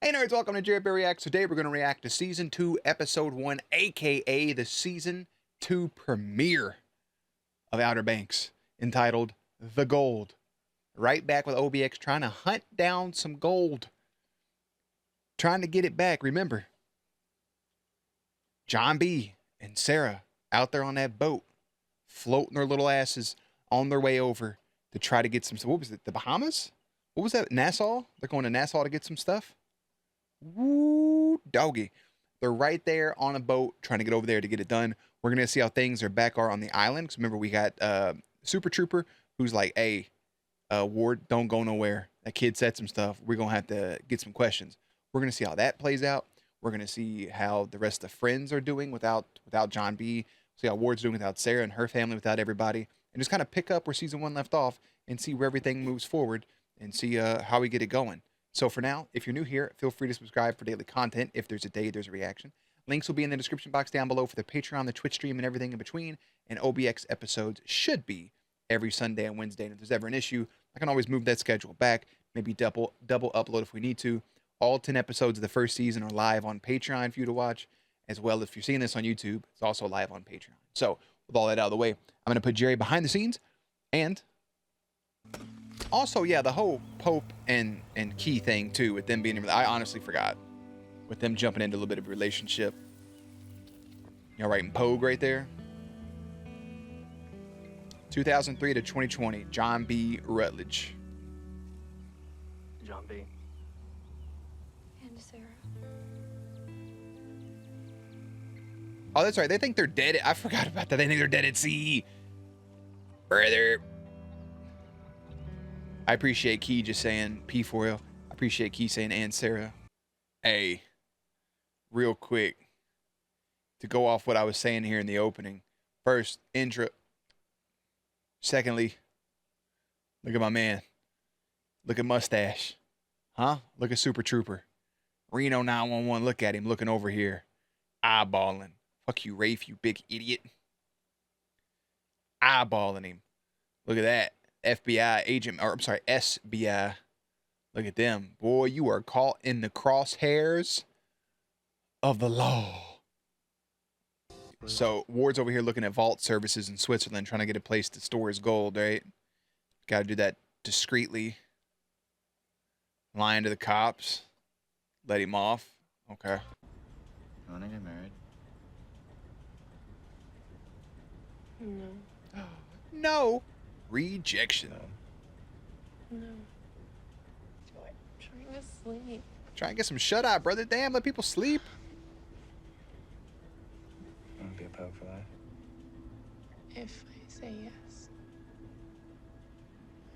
Hey nerds, welcome to Jared Bear Reacts. Today we're going to react to Season 2, Episode 1, aka the Season 2 premiere of Outer Banks, entitled The Gold. Right back with OBX trying to hunt down some gold. Trying to get it back. Remember, John B. and Sarah out there on that boat, floating their little asses on their way over to try to get some, what was it, the Bahamas? What was that, Nassau? They're going to Nassau to get some stuff? Woo, doggy. They're right there on a boat trying to get over there to get it done. We're going to see how things are on the island. Because remember, we got Super Trooper, who's like, hey, Ward, don't go nowhere. That kid said some stuff. We're going to have to get some questions. We're going to see how that plays out. We're going to see how the rest of the friends are doing without John B. See how Ward's doing without Sarah and her family, without everybody. And just kind of pick up where Season 1 left off and see where everything moves forward and see how we get it going. So for now, if you're new here, feel free to subscribe for daily content. If there's a day, there's a reaction. Links will be in the description box down below for the Patreon, the Twitch stream, and everything in between. And OBX episodes should be every Sunday and Wednesday. And if there's ever an issue, I can always move that schedule back, maybe double upload if we need to. All 10 episodes of the first season are live on Patreon for you to watch, as well if you're seeing this on YouTube, it's also live on Patreon. So with all that out of the way, I'm going to put Jerry behind the scenes. And also, yeah, the whole Pope and Key thing, too, with them being, I honestly forgot. With them jumping into a little bit of a relationship. Y'all writing Pogue right there? 2003 to 2020, John B. Rutledge. John B. And Sarah. Oh, that's right. They think they're dead. I forgot about that. They think they're dead at sea. Brother. I appreciate Key just saying P for real. I appreciate Key saying and Sarah. Hey, real quick, to go off what I was saying here in the opening. First, intro. Secondly, look at my man. Look at Mustache. Huh? Look at Super Trooper. Reno 911, look at him looking over here. Eyeballing. Fuck you, Rafe, you big idiot. Eyeballing him. Look at that. FBI agent, or I'm sorry, SBI. Look at them. Boy, you are caught in the crosshairs of the law. So Ward's over here looking at vault services in Switzerland, trying to get a place to store his gold, right? Got to do that discreetly. Lying to the cops. Let him off. Okay. You want to get married? No. No. Rejection. No. I'm trying to sleep. Try and get some shut-eye, brother. Damn, let people sleep. You want to be a pope for life? If I say yes,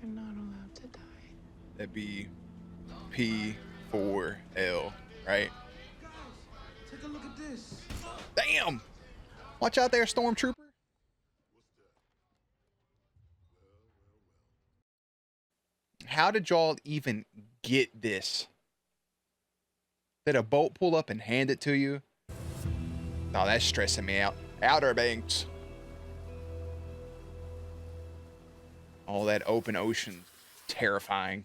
I'm not allowed to die. That'd be P4L, right? Take a look at this. Damn. Watch out there, Stormtrooper. How did y'all even get this? Did a boat pull up and hand it to you? No, that's stressing me out. Outer Banks. All that open ocean. Terrifying.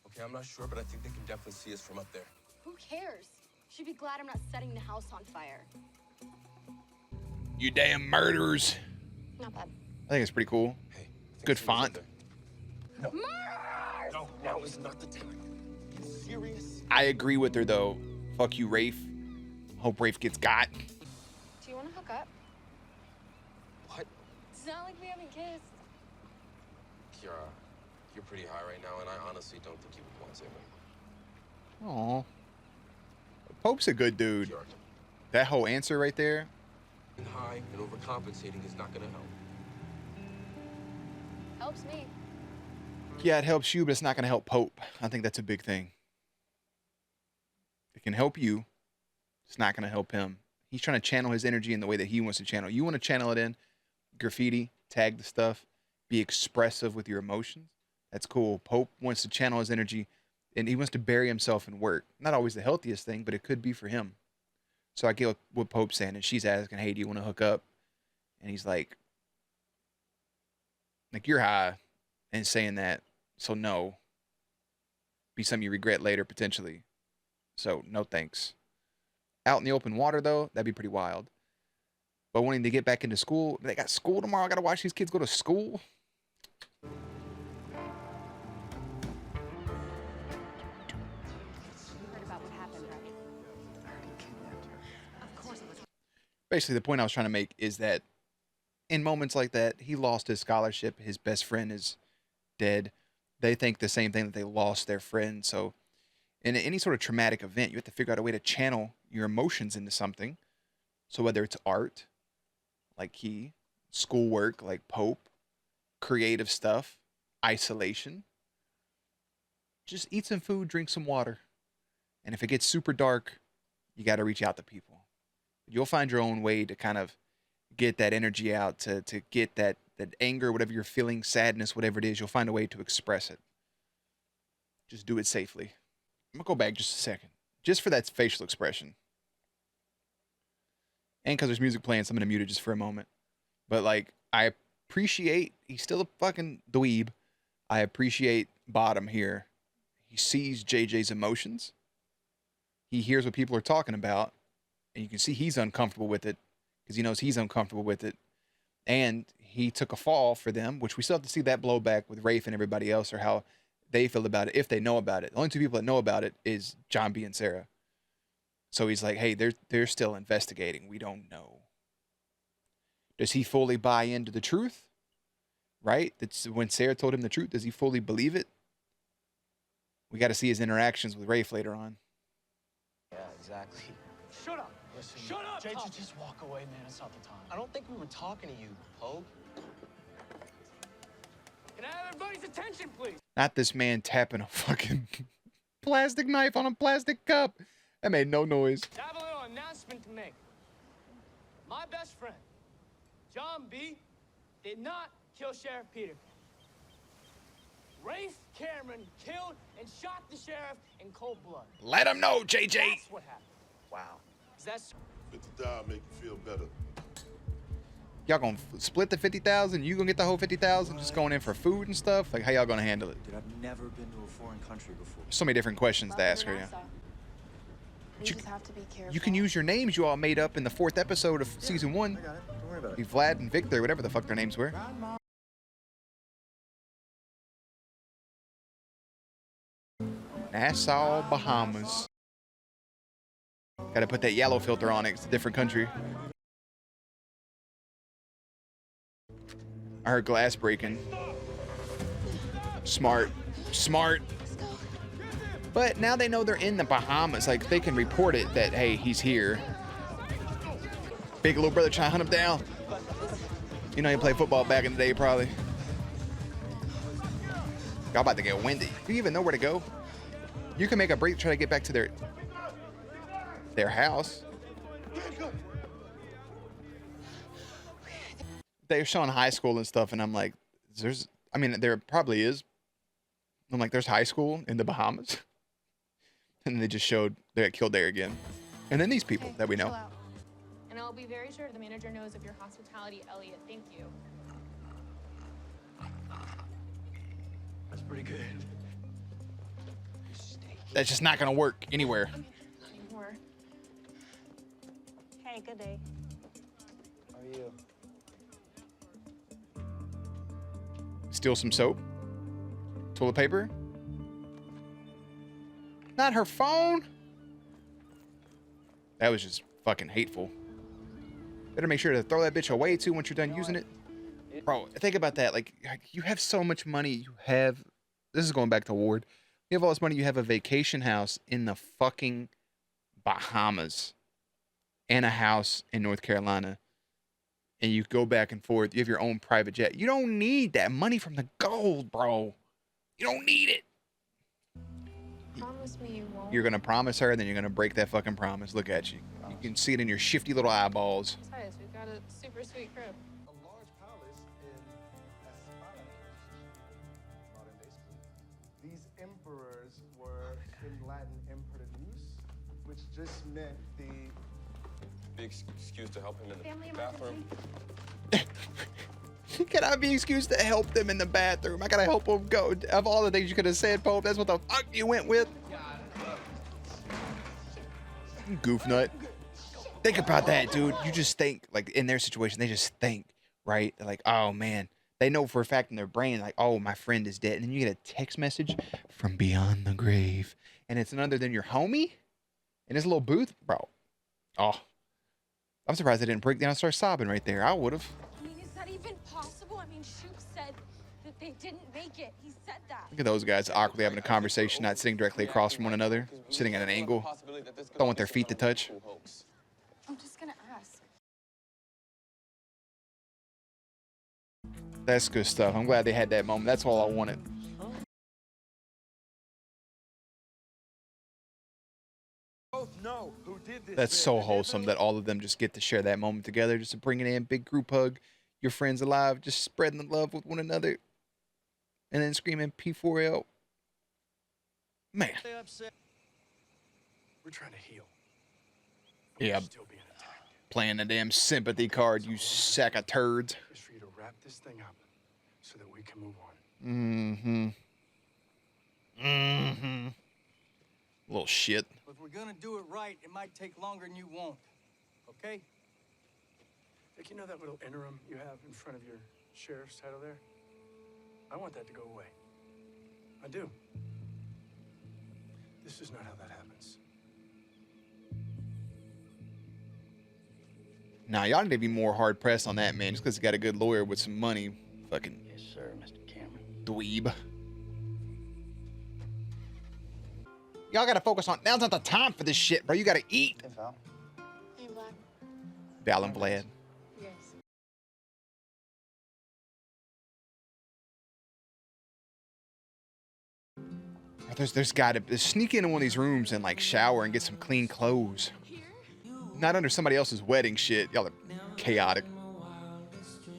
Okay, I'm not sure, but I think they can definitely see us from up there. Who cares? She'd be glad I'm not setting the house on fire. You damn murderers. Not bad. I think it's pretty cool. Hey, I think Good someone's font. up there. No, now is not the time. You serious? I agree with her, though. Fuck you, Rafe. Hope Rafe gets got. Do you want to hook up? What? It's not like we haven't kissed. Kiara, you're pretty high right now, and I honestly don't think you would want to. Aw. Pope's a good dude. Kiara, That whole answer right there. and high and overcompensating is not gonna help. Helps me. Yeah, it helps you, but it's not going to help Pope. I think that's a big thing. It can help you. It's not going to help him. He's trying to channel his energy in the way that he wants to channel. You want to channel it in graffiti, tag the stuff, be expressive with your emotions. That's cool. Pope wants to channel his energy, and he wants to bury himself in work. Not always the healthiest thing, but it could be for him. So I get what Pope's saying, and she's asking, hey, do you want to hook up? And he's like, you're high, and saying that. So no. Be something you regret later, potentially. So no thanks. Out in the open water though, that'd be pretty wild. But wanting to get back into school, they got school tomorrow. I gotta watch these kids go to school. Heard about what happened, right? Basically, the point I was trying to make is that in moments like that, he lost his scholarship. His best friend is dead. They think the same thing, that they lost their friend. So in any sort of traumatic event, you have to figure out a way to channel your emotions into something. So whether it's art, like Key, schoolwork, like Pope, creative stuff, isolation, just eat some food, drink some water. And if it gets super dark, you got to reach out to people. You'll find your own way to kind of get that energy out, to get that anger, whatever you're feeling, sadness, whatever it is, you'll find a way to express it. Just do it safely. I'm going to go back just a second, just for that facial expression. And because there's music playing, so I'm going to mute it just for a moment. But, like, I appreciate, he's still a fucking dweeb. I appreciate Bottom here. He sees JJ's emotions. He hears what people are talking about. And you can see he's uncomfortable with it because he knows he's uncomfortable with it. And he took a fall for them, which we still have to see that blowback with Rafe and everybody else, or how they feel about it, if they know about it. The only two people that know about it is John B. and Sarah. So he's like, hey, they're still investigating. We don't know. Does he fully buy into the truth? Right? That's when Sarah told him the truth. Does he fully believe it? We got to see his interactions with Rafe later on. Yeah, exactly. Shut up! Listen, Shut up! JJ, just walk away, man. It's not the time. I don't think we were talking to you, Pope. Can I have everybody's attention, please? Not this man tapping a fucking plastic knife on a plastic cup. That made no noise. I have a little announcement to make. My best friend, John B., did not kill Sheriff Peter. Rafe Cameron killed and shot the sheriff in cold blood. Let him know, JJ. That's what happened. Wow. Is that so? $50 make you feel better. Y'all gonna split the 50,000? You gonna get the whole 50,000? Just going in for food and stuff? Like, how y'all gonna handle it? Dude, I've never been to a foreign country before. So many different questions to ask her. Yeah. We just have to be careful. You can use your names you all made up in the 4th episode of season 1. I got it. Don't worry about Be it. Vlad and Victor, whatever the fuck their names were. Nassau, Bahamas. Gotta put that yellow filter on it. It's a different country. I heard glass breaking. Smart. Smart. But now they know they're in the Bahamas. Like, they can report it that, hey, he's here. Big little brother trying to hunt him down. You know, you played football back in the day, probably. Y'all about to get windy. Do you even know where to go? You can make a break, try to get back to their house. They're showing high school and stuff, and I'm like, there probably is. I'm like, there's high school in the Bahamas. And they just showed they got killed there again. And then these people Okay, that we know. chill out. And I'll be very sure the manager knows of your hospitality, Elliot. Thank you. That's pretty good. That's just not gonna work anywhere. Not anymore. Hey, good day. How are you? Steal some soap. Toilet paper. Not her phone. That was just fucking hateful. Better make sure to throw that bitch away too once you're done using it. Bro, think about that. Like, you have so much money. This is going back to Ward. You have all this money. You have a vacation house in the fucking Bahamas and a house in North Carolina. And you go back and forth. You have your own private jet. You don't need that money from the gold, bro. You don't need it. Promise me you won't. You're going to promise her, then you're going to break that fucking promise. Look at you. You can see it in your shifty little eyeballs. Besides, we've got a super sweet crib. A large palace in Espana, modern day Spain. These emperors were in Latin imperatrice, which just meant the Big excuse to help him in the Family bathroom. emergency. Can I be excused to help them in the bathroom? I gotta help them go. Of all the things you could have said, Pope, that's what the fuck you went with. Goof nut. Think about that, dude. You just think, like, in their situation, they just think, right? They're like, oh, man. They know for a fact in their brain, like, oh, my friend is dead. And then you get a text message from beyond the grave. And it's none other than your homie in his little booth. Bro. Oh. I'm surprised I didn't break down and start sobbing right there. I would have. I mean, is that even possible? I mean, Shoop said that they didn't make it. He said that. Look at those guys awkwardly having a conversation, not sitting directly across from one another, sitting at an angle. Don't want their feet to touch. I'm just gonna ask. That's good stuff. I'm glad they had that moment. That's all I wanted. That's so wholesome that all of them just get to share that moment together, just to bring it in, big group hug, your friends alive, just spreading the love with one another, and then screaming P4L. Man. We're trying to heal. Yeah. Still being attacked. Playing the damn sympathy card, you sack of turds. Just for you to wrap this thing up so that we can move on. Little shit. If we're gonna do it right, it might take longer than you want. Okay? Vic, you know that little interim you have in front of your sheriff's title there? I want that to go away. I do. This is not how that happens. Nah, y'all need to be more hard pressed on that, man. Just because he got a good lawyer with some money. Fucking Yes, sir, Mr. Cameron. dweeb. Y'all gotta focus on. Now's not the time for this shit, bro. You gotta eat. Hey, Vlad. Val and Vlad. Yes. There's gotta sneak into one of these rooms and like shower and get some clean clothes. Not under somebody else's wedding shit. Y'all are chaotic.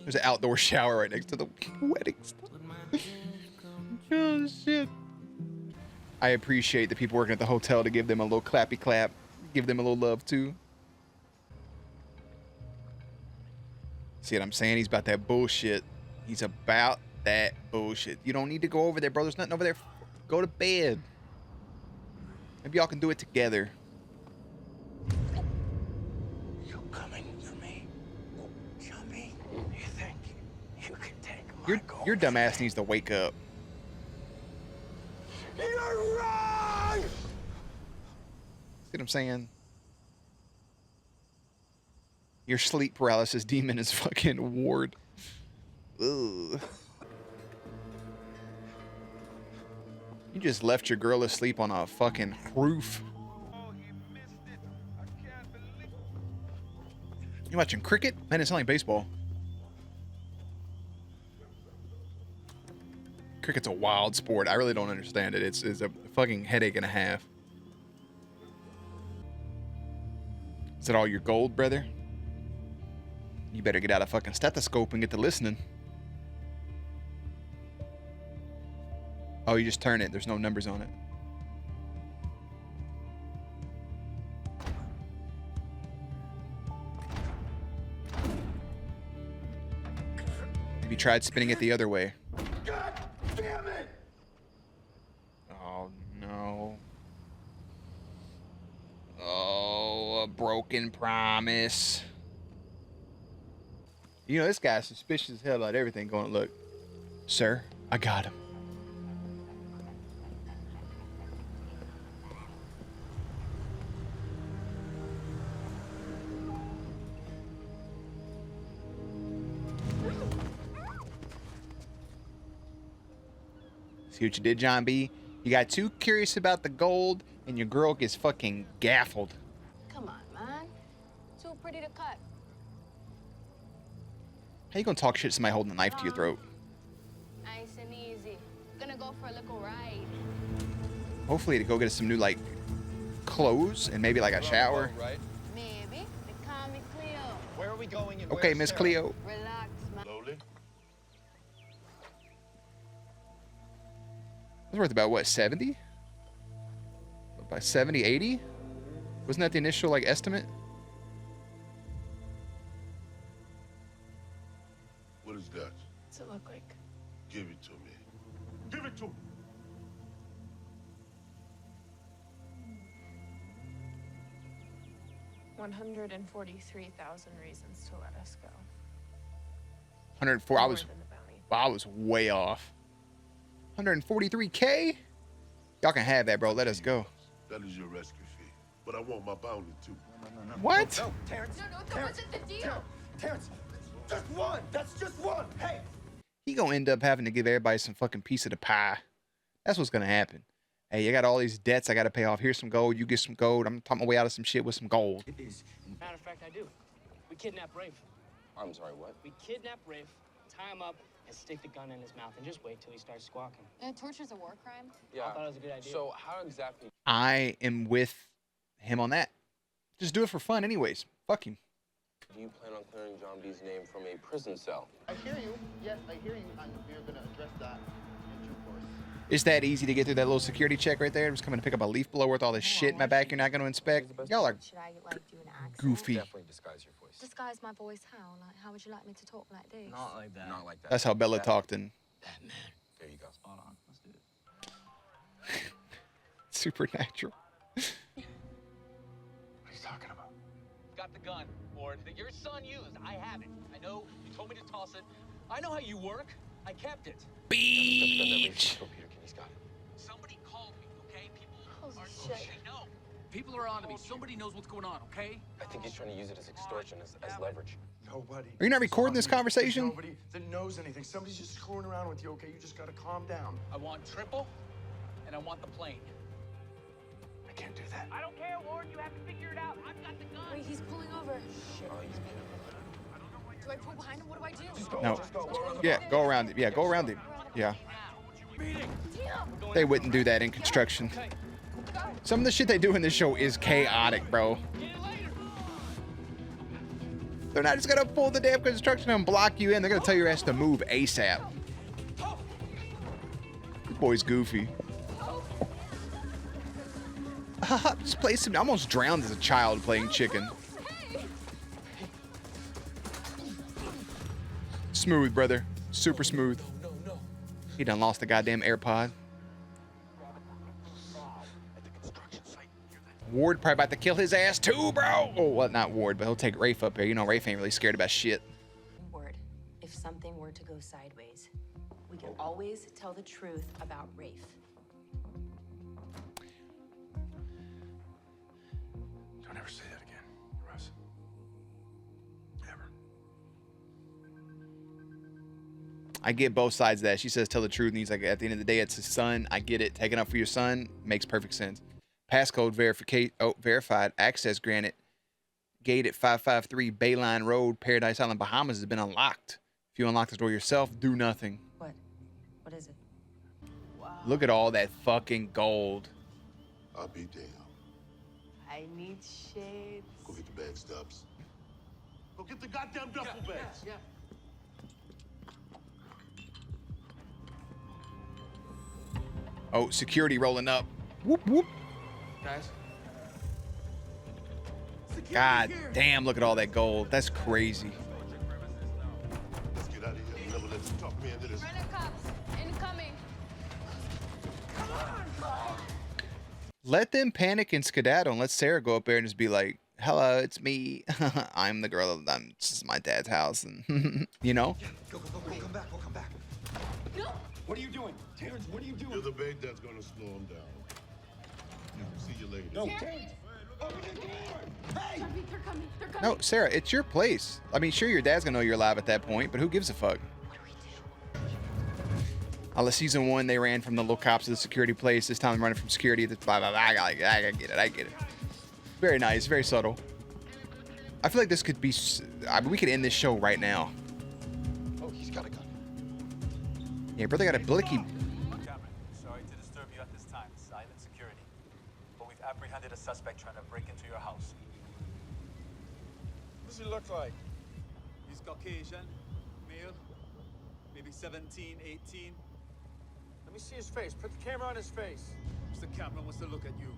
There's an outdoor shower right next to the wedding stuff. Oh shit. I appreciate the people working at the hotel to give them a little clappy clap. Give them a little love too. See what I'm saying? He's about that bullshit. He's about that bullshit. You don't need to go over there, bro. There's nothing over there. Go to bed. Maybe y'all can do it together. You coming for me? Jumpy? You think you can take my Your dumb ass needs to wake up. You're wrong! See what I'm saying? Your sleep paralysis demon is fucking Ward. Ugh. You just left your girl asleep on a fucking roof. You watching cricket? Man, it's only baseball. Cricket's a wild sport. I really don't understand it. It's a fucking headache and a half. Is that all your gold, brother? You better get out a fucking stethoscope and get to listening. Oh, you just turn it. There's no numbers on it. Have you tried spinning it the other way? God damn it! Oh, no. Oh, a broken promise. You know, this guy's suspicious as hell about everything going. Look, sir, I got him. See what you did, John B? You got too curious about the gold, and your girl gets fucking gaffled. Come on, man. Too pretty to cut. How you gonna talk shit to somebody holding a knife to your throat? Nice and easy. Gonna go for a little ride. Hopefully to go get us some new, like, clothes and maybe, like, a shower. Maybe. They call me Cleo. Where are we going and Okay, Miss Cleo. Relax, man. Slowly. It's worth about, what, 70? About 70, 80? Wasn't that the initial, like, estimate? What is that? What's it look like? Give it to me. Give it to me. 143,000 reasons to let us go. 104. More than the bounty. I was way off. 143K? Y'all can have that, bro. Let us go. That is your rescue fee. But I want my bounty too. No. What? No, Terrence. No, that wasn't the deal. Terrence, just one. That's just one. Hey. He gonna end up having to give everybody some fucking piece of the pie. That's what's gonna happen. Hey, you got all these debts I gotta pay off. Here's some gold. You get some gold. I'm talking my way out of some shit with some gold. It is. Matter of fact, I do. We kidnap Rafe. I'm sorry, what? We kidnap Rafe, tie him up, and stick the gun in his mouth, and just wait till he starts squawking. Torture's a war crime? Yeah. I thought it was a good idea. So how exactly? I am with him on that. Just do it for fun anyways. Fuck him. Do you plan on clearing John B's name from a prison cell? I hear you. Yes, I hear you, and we're going to address that in due course. It's that easy to get through that little security check right there. I'm just coming to pick up a leaf blower with all this shit in my back you're not going to inspect. Y'all are Should I, like, do an accent? goofy. Definitely disguise your voice. Disguise my voice how? Like, how would you like me to talk like this? Not like that. Not like that. That's how Bella talked in Batman. There you go. Spot on. Let's do it. Supernatural. What are you talking about? Got the gun, Ward, that your son used. I have it. I know you told me to toss it. I know how you work. I kept it. Beach. Go, Peter. He's got it. Somebody called me, okay? People Holy are shit. I know. People are on to me. Somebody knows what's going on, okay? I think he's trying to use it as extortion, as leverage. Nobody. Are you not recording this There's conversation? nobody that knows anything. Somebody's just screwing around with you, okay? You just gotta calm down. I want triple, and I want the plane. I can't do that. I don't care, Ward. You have to figure it out. I've got the gun. Wait, he's pulling over. Shit. Oh, he's Do I pull behind him? What do I do? No. Yeah, go around it. Yeah, go around it. Yeah. They wouldn't do that in construction. Some of the shit they do in this show is chaotic, bro. They're not just gonna pull the damn construction and block you in. They're gonna tell your ass to move ASAP. This boy's goofy. Just play some. I almost drowned as a child playing chicken. Smooth, brother. Super smooth. He done lost the goddamn AirPod. Ward probably about to kill his ass too, bro. Oh, well, not Ward, but he'll take Rafe up here. You know, Rafe ain't really scared about shit. Word, if something were to go sideways, we can always tell the truth about Rafe. Don't ever say that again, Russ. Ever. I get both sides of that. She says tell the truth, and he's like, at the end of the day, it's his son. I get it. Taking up for your son makes perfect sense. Passcode verified. Access granted. Gate at 553 Bayline Road, Paradise Island, Bahamas has been unlocked. If you unlock the door yourself, do nothing. What? What is it? Wow. Look at all that fucking gold. I'll be damned. I need shades. Go get the bag stubs. Go get the goddamn duffel bags. Yeah. Oh, security rolling up. Whoop, whoop. Guys. God damn, look at all that gold. That's crazy. Let's get out of here. Never let you talk me into this. Rent a cops. Incoming. Let them panic and skedaddle and let Sarah go up there and just be like, hello, it's me. I'm the girl. This is my dad's house. And, you know? Go, come back, we'll come back. No. What are you doing? Terrence, what are you doing? You're the bait that's gonna slow him down. See you later. No, Terrence! Open the door! Hey! They're coming. They're coming. No, Sarah, it's your place. I mean, sure, your dad's gonna know you're alive at that point, but who gives a fuck? Season 1, they ran from the little cops to the security place. This time, they're running from security. Blah, blah, blah. I get it. I get it. Very nice. Very subtle. I feel like this could be... I mean, we could end this show right now. Oh, he's got a gun. Yeah, brother got a blicky. Sorry to disturb you at this time. Silent security. But we've apprehended a suspect trying to break into your house. What does he look like? He's Caucasian, male, maybe 17, 18. Let me see his face. Put the camera on his face. Mr. Camera wants to look at you.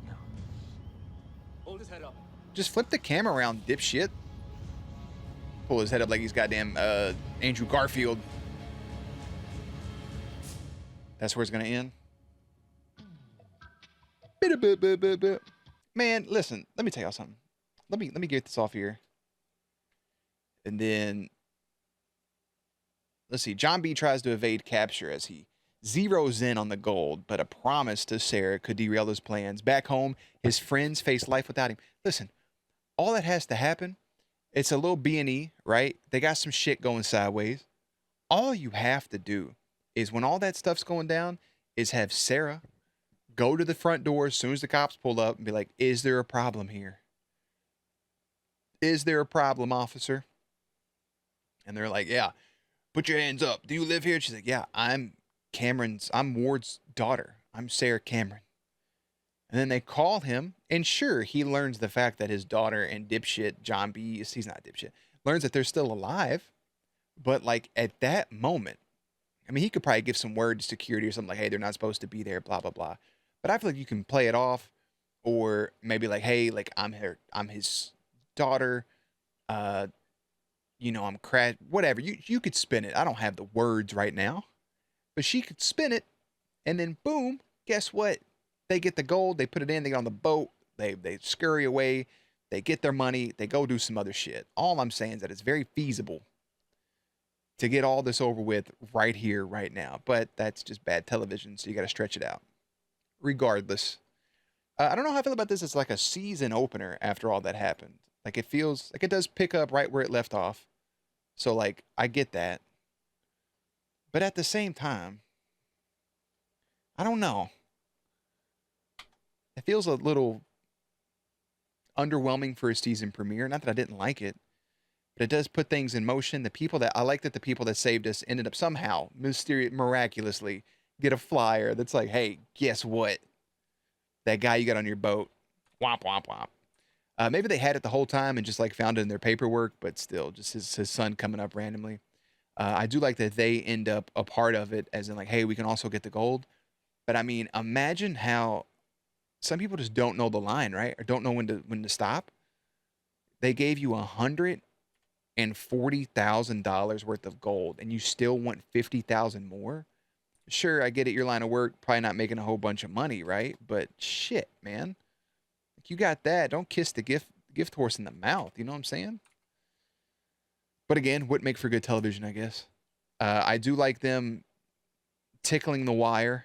Hold his head up. Just flip the camera around, dipshit. Pull his head up like he's goddamn Andrew Garfield. That's where it's gonna end. Man, listen, let me tell y'all something. let me get this off here. And then let's see. John B tries to evade capture as he zeroes in on the gold, but a promise to Sarah could derail his plans. Back home, his friends face life without him. Listen, all that has to happen, it's a little B&E, right? They got some shit going sideways. All you have to do is when all that stuff's going down is have Sarah go to the front door as soon as the cops pull up and be like, is there a problem here? Is there a problem, officer? And they're like, yeah. Put your hands up. Do you live here? She's like, yeah, I'm Ward's daughter. I'm Sarah Cameron. And then they call him, and sure, he learns the fact that his daughter and dipshit John B, he's not dipshit, learns that they're still alive. But like at that moment, I mean, he could probably give some word to security or something like, hey, they're not supposed to be there, blah, blah, blah. But I feel like you can play it off, or maybe like, hey, like I'm his daughter, I'm whatever. You could spin it. I don't have the words right now, but she could spin it, and then boom, guess what? They get the gold, they put it in, they get on the boat, they scurry away, they get their money, they go do some other shit. All I'm saying is that it's very feasible to get all this over with right here, right now. But that's just bad television, so you got to stretch it out. Regardless, I don't know how I feel about this. It's like a season opener after all that happened. Like it feels like it does pick up right where it left off. So like I get that. But at the same time, I don't know. It feels a little underwhelming for a season premiere. Not that I didn't like it, but it does put things in motion. The people that saved us ended up somehow miraculously get a flyer that's like, hey, guess what? That guy you got on your boat, womp, womp, womp. Maybe they had it the whole time and just like found it in their paperwork, but still just his son coming up randomly. I do like that they end up a part of it as in like, hey, we can also get the gold. But I mean, imagine how some people just don't know the line, right? Or don't know when to stop. They gave you $140,000 worth of gold and you still want 50,000 more. Sure, I get it. Your line of work, probably not making a whole bunch of money, right? But shit, man. Like you got that. Don't kiss the gift horse in the mouth. You know what I'm saying? But again, wouldn't make for good television, I guess. I do like them tickling the wire.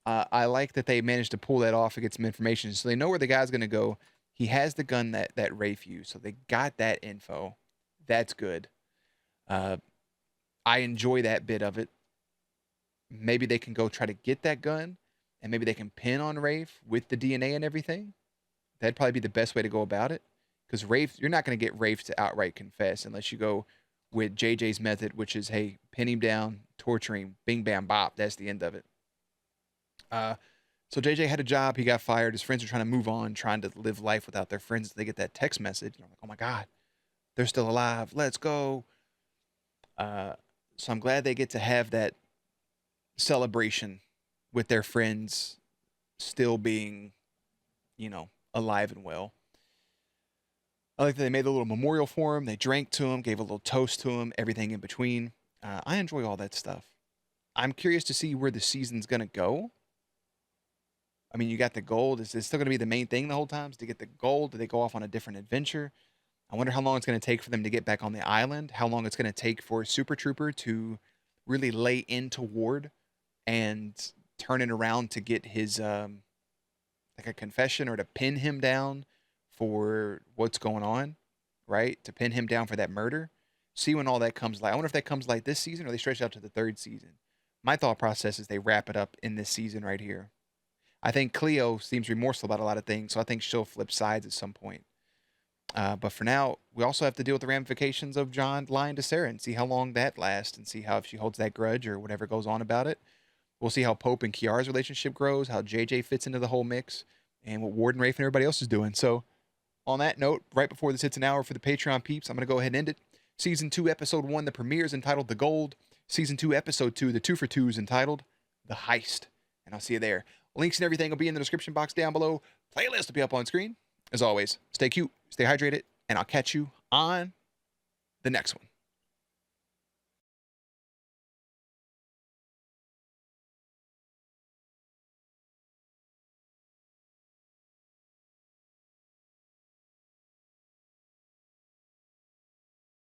I like that they managed to pull that off and get some information. So they know where the guy's going to go. He has the gun that Rafe used. So they got that info. That's good. I enjoy that bit of it. Maybe they can go try to get that gun and maybe they can pin on Rafe with the DNA and everything. That'd probably be the best way to go about it. Because Rafe, you're not going to get Rafe to outright confess unless you go with JJ's method, which is, hey, pin him down, torture him, bing, bam, bop. That's the end of it. So JJ had a job. He got fired. His friends are trying to move on, trying to live life without their friends. They get that text message. And I'm like, oh my God, they're still alive. Let's go. So I'm glad they get to have that celebration with their friends still being, alive and well. I like that they made a little memorial for him. They drank to him, gave a little toast to him, everything in between. I enjoy all that stuff. I'm curious to see where the season's going to go. I mean, you got the gold. Is it still going to be the main thing the whole time? Is to get the gold? Do they go off on a different adventure? I wonder how long it's going to take for them to get back on the island. How long it's going to take for Super Trooper to really lay into Ward and turn it around to get his, like a confession or to pin him down for what's going on, right? To pin him down for that murder. See when all that comes light. I wonder if that comes light this season or they stretch it out to the third season. My thought process is they wrap it up in this season right here. I think Cleo seems remorseful about a lot of things, so I think she'll flip sides at some point. But for now, we also have to deal with the ramifications of John lying to Sarah and see how long that lasts and see how if she holds that grudge or whatever goes on about it. We'll see how Pope and Kiara's relationship grows, how JJ fits into the whole mix, and what Ward and Rafe and everybody else is doing. So on that note, right before this hits an hour for the Patreon peeps, I'm going to go ahead and end it. Season 2, Episode 1, the premiere is entitled The Gold. Season 2, Episode 2, the 2 for 2 is entitled The Heist. And I'll see you there. Links and everything will be in the description box down below. Playlist will be up on screen. As always, stay cute, stay hydrated, and I'll catch you on the next one.